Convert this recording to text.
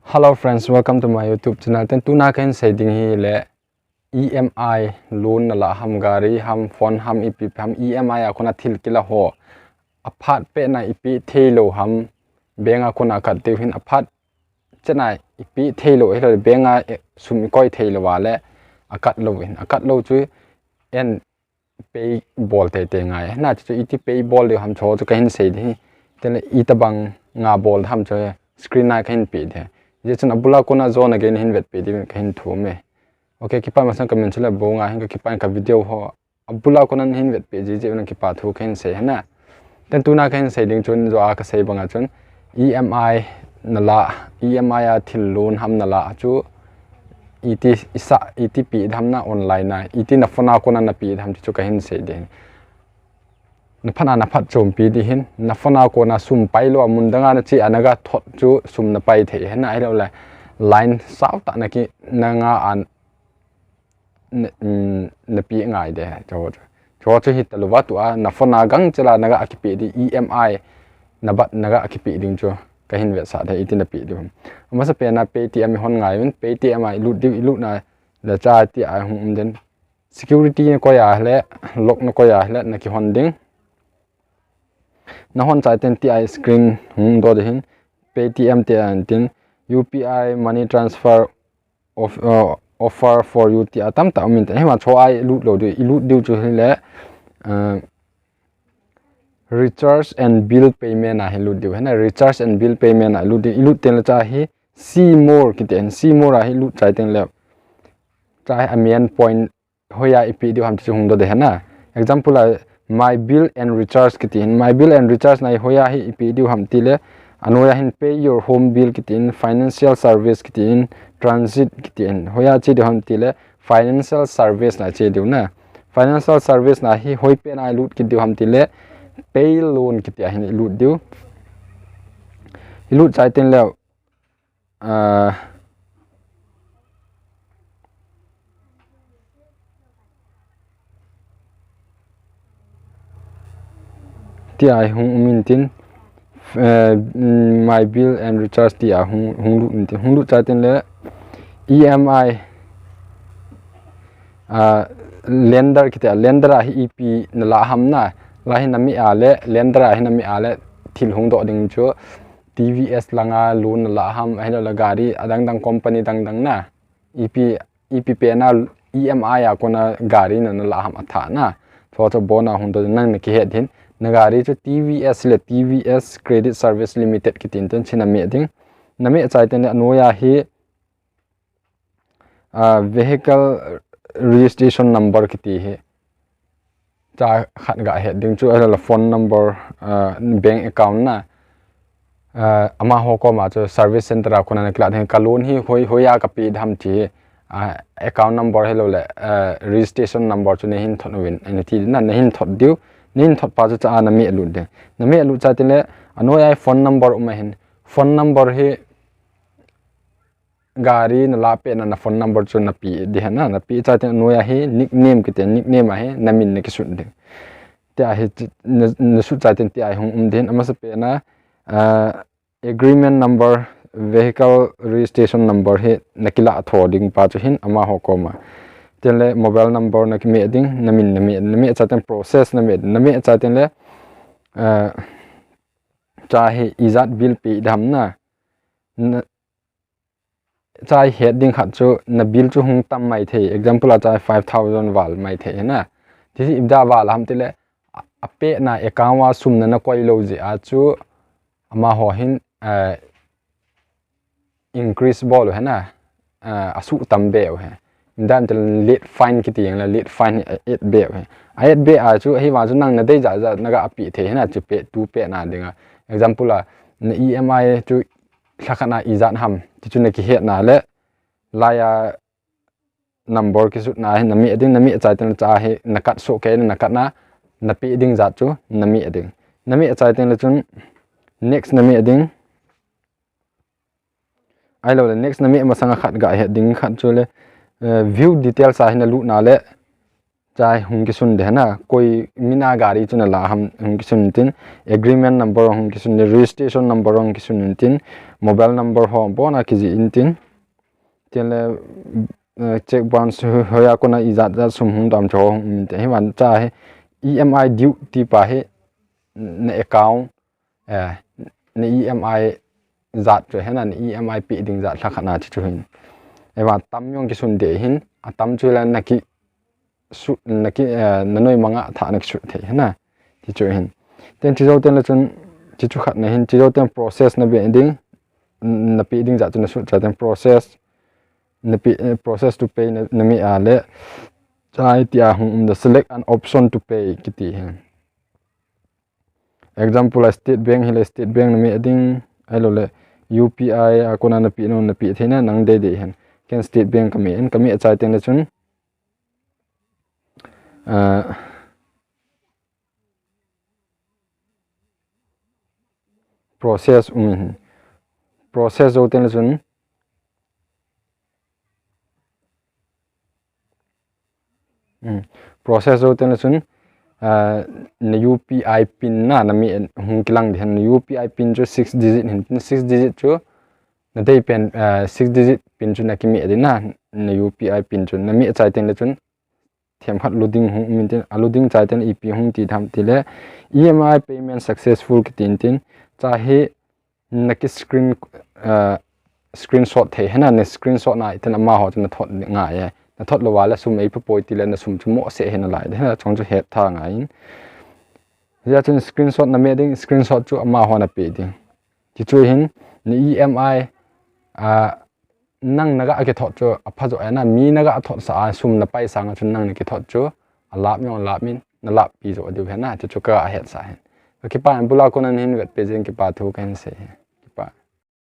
Hello friends, welcome to my YouTube channel. Ten tuna kan setting hi le EMI loan la ham gari ham phone ham ipi ham EMI akona thil kila ho aphat pe na ipi thelo ham benga kona kat te hin aphat chana ipi thelo he benga sum koi thelo wale akat lo hin akat lo chu en pay ball te ngai na chu iti pay ball le ham cho chu kan sei hi ten itabang nga ball ham cho screen na kan pi the je chun abula kona zone again hin vet pe di kan thu me okay kipa masang comment chula bonga hin kipa ka video ho abula kona hin vet pe je na kipa thu kan sei hana ten tuna kan sei ding chun zo a ka sei banga chun EMI nala EMI a thil loan ham nala chu iti isa iti pi dham na online na iti na phone kona na pi dham chu ka hin sei de na phana na phat chom pi di hin na phone ko na sum pai lo mun danga na chi anaga thot chu sum na pai the hen ai lo la line sau ta na ki na nga an na pi ngai de cho chu hit lo wa tu a na phone gang chala naga akipi di EMI na bat naga akipi ding chu ka hin ve sa the iti na pi di ma sa pe na Paytm hon ngai wen Paytm ai lut na la cha ti ai hum den security ko ya le lock na ko ya le na ki hon ding na hon chai ten ti ai screen hung do de hin Paytm te an tin UPI money transfer of offer for you ti atam ta min he ma cho ai lut lo de lut diu chu le recharge and bill payment a lut diu hena recharge and bill payment a lut ten la cha hi see more kiten see more a hi lut chai ten le chai amian point hoya ipi diu ham chu hung do de hena example my bill and recharge kitin my bill and recharge nai hoya hi ipi diu ham ti le anoya hin pay your home bill kitin financial service kitin transit kitin hoya chi diu ham ti le financial service na che diu na financial service na hi hoi pe na lut ki diu ham ti le pay loan kitia hin lut diu lut chai ten le ti ai hung min tin my bill and recharge ti a hung lut chai ten le EMI lender kitia lender a hi ep na la ham na la hin nami a le lender a hin nami a le thil hung do ding chu TVS langa loan la ham ai la gari adang dang company dang na ep pe na EMI a kona gari na la ham atha na cho bona hung do nang na ki het hin na gari chu TVS le TVS credit service limited ki tin ten china me ding nami chai ten anoya hi vehicle registration number ki ti hi cha khat ga he ding chu la phone number bank account na ama ho ko ma chu service center a khona na kla the kalon hi hoya ka pi dham chi account number hello le registration number chu ne hin thon win ani ti na ne hin thot diu nin thot pa cha na me lu de na me lu cha te le anoya phone number hin phone number hi gari na la pe na phone number chu na pi de na pi cha te noya hi nickname ki te nickname a he namin ne ki su de te a hi na su cha te ti ai hung den ama sa pe na agreement number vehicle registration number he nakila thoding pa chu hin ama ho ko ma tenle mobile number na ki me ding namin na me cha te process na me cha te le cha hi izat bill pi dham na chai heading khat chu na bill chu hung tam mai the example a chai 5000 wal mai the na thi ibda wal ham tile ape na account wa sum na koi lo je a chu ama ho hin increase bol he na asu tam be he dan tel late fine ki tiang la late fine 8 be he 8 be a chu hi wa chu nang na dei ja na ga api the na chu pe tu pe na dinga example a na EMI chu thakana izan ham chu na ki het na le laya number ki su na nami ading nami chai ten cha he nakat so ke nakat na pi ding za chu nami chai ten le chun next nami ading ai lo le next nami ma sanga khat ga he ding khat chu le view details a hin lu na le chai hum ki sun de na koi mina gari chuna la hum ki sun tin agreement number hum ki sun registration number hum ki sun tin mobile number ho bona ki ji in tin tele check bounce hoya ko na izat za sum hum dam cho te hi wan cha he EMI due ti pa he na account na EMI zat cho he na EMI pi ding zat la khana chi chu hin ewa tam yong ki sun de hin atam chu la na ki su na ki nanoi manga tha na su the na ti chu hin ten chi zo ten la chun chi chu khat na hin chi zo ten process na be ding na pi ding za chu na su cha ten process na pi process to pay na mi a le chai tia hum the select an option to pay ki ti hin example state bank hile state bank na mi ding alo le UPI akona na pi no na pi thena nang de de hin ken state bank kami chai ten la chun process process zo ten sun process zo ten sun na UPI pin na mi hung kilang den UPI pin jo 6 digit hin 6 digit jo na dei pen 6 digit pin chu na ki mi adina na UPI pin chu na mi chai ten la chun them khat loading hung min ten loading chai ten EP hung ti tham ti le EMI payment successful ki tin tin cha he na ki screenshot the hena ne screenshot na iten ama ho na thot nga ye na thot lo wala sum ei poi ti le na sum chu mo se hena lai de chong chu het tha nga in ya chun screenshot na me ding screenshot chu ama ho na pe ding ti chu hin ni EMI nang naga ake thot chu apha jo na mi naga thot sa sum na pai sang chu nang ne ki thot chu alap nyong lap min na lap pi jo du hena ti chu ka het sa hen ki pa bula ko nan hin vet pe jeng ki pa thu kan se